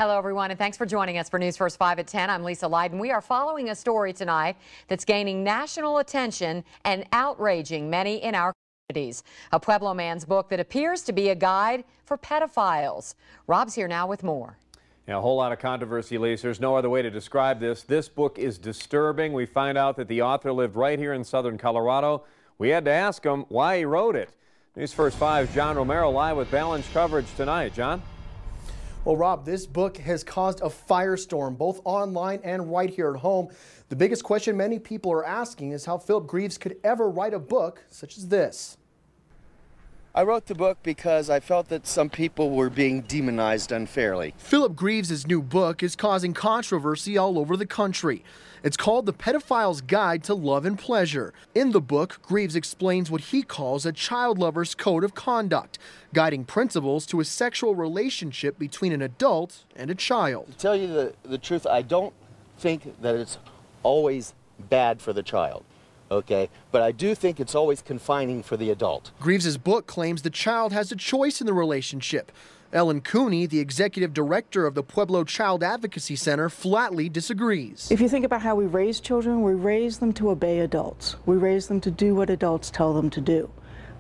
Hello, everyone, and thanks for joining us for News First 5 at 10. I'm Lisa Leiden. We are following a story tonight that's gaining national attention and outraging many in our communities. A Pueblo man's book that appears to be a guide for pedophiles. Rob's here now with more. Yeah, a whole lot of controversy, Lisa. There's no other way to describe this. This book is disturbing. We find out that the author lived right here in southern Colorado. We had to ask him why he wrote it. News First 5's John Romero live with balanced coverage tonight. John? Well, Rob, this book has caused a firestorm, both online and right here at home. The biggest question many people are asking is how Philip Greaves could ever write a book such as this. I wrote the book because I felt that some people were being demonized unfairly. Philip Greaves' new book is causing controversy all over the country. It's called The Pedophile's Guide to Love and Pleasure. In the book, Greaves explains what he calls a child lover's code of conduct, guiding principles to a sexual relationship between an adult and a child. To tell you the truth, I don't think that it's always bad for the child. Okay, but I do think it's always confining for the adult. Greaves' book claims the child has a choice in the relationship. Ellen Cooney, the executive director of the Pueblo Child Advocacy Center, flatly disagrees. If you think about how we raise children, we raise them to obey adults. We raise them to do what adults tell them to do.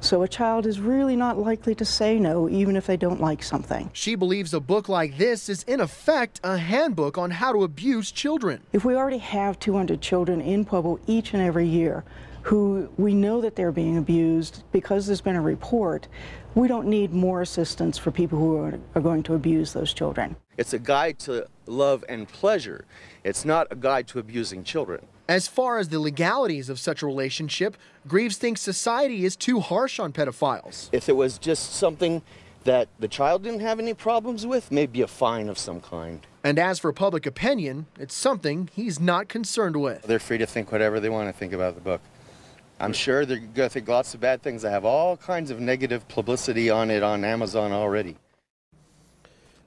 So a child is really not likely to say no, even if they don't like something. She believes a book like this is, in effect, a handbook on how to abuse children. If we already have 200 children in Pueblo each and every year who we know that they're being abused because there's been a report, we don't need more assistance for people who are going to abuse those children. It's a guide to love and pleasure. It's not a guide to abusing children. As far as the legalities of such a relationship, Greaves thinks society is too harsh on pedophiles. If it was just something that the child didn't have any problems with, maybe a fine of some kind. And as for public opinion, it's something he's not concerned with. They're free to think whatever they want to think about the book. I'm sure they're going to think lots of bad things. I have all kinds of negative publicity on it on Amazon already.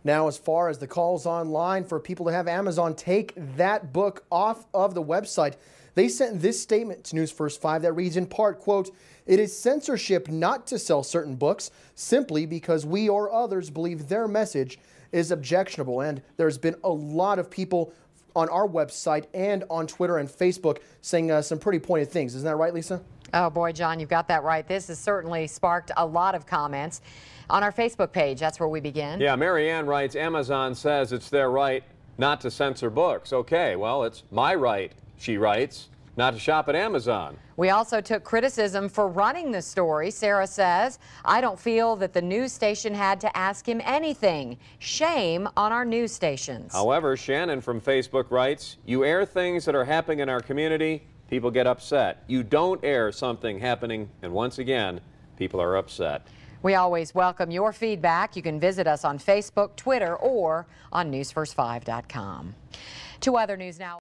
Now, as far as the calls online for people to have Amazon take that book off of the website, they sent this statement to News First 5 that reads in part, quote, "It is censorship not to sell certain books simply because we or others believe their message is objectionable." And there's been a lot of people on our website and on Twitter and Facebook saying some pretty pointed things. Isn't that right, Lisa? Oh, boy, John, you've got that right. This has certainly sparked a lot of comments. On our Facebook page, that's where we begin. Yeah, Mary Ann writes, Amazon says it's their right not to censor books. Okay, well, it's my right, she writes, not to shop at Amazon. We also took criticism for running the story. Sarah says, I don't feel that the news station had to ask him anything. Shame on our news stations. However, Shannon from Facebook writes, you air things that are happening in our community, people get upset. You don't air something happening, and once again, people are upset. We always welcome your feedback. You can visit us on Facebook, Twitter, or on newsfirst5.com. To other news now.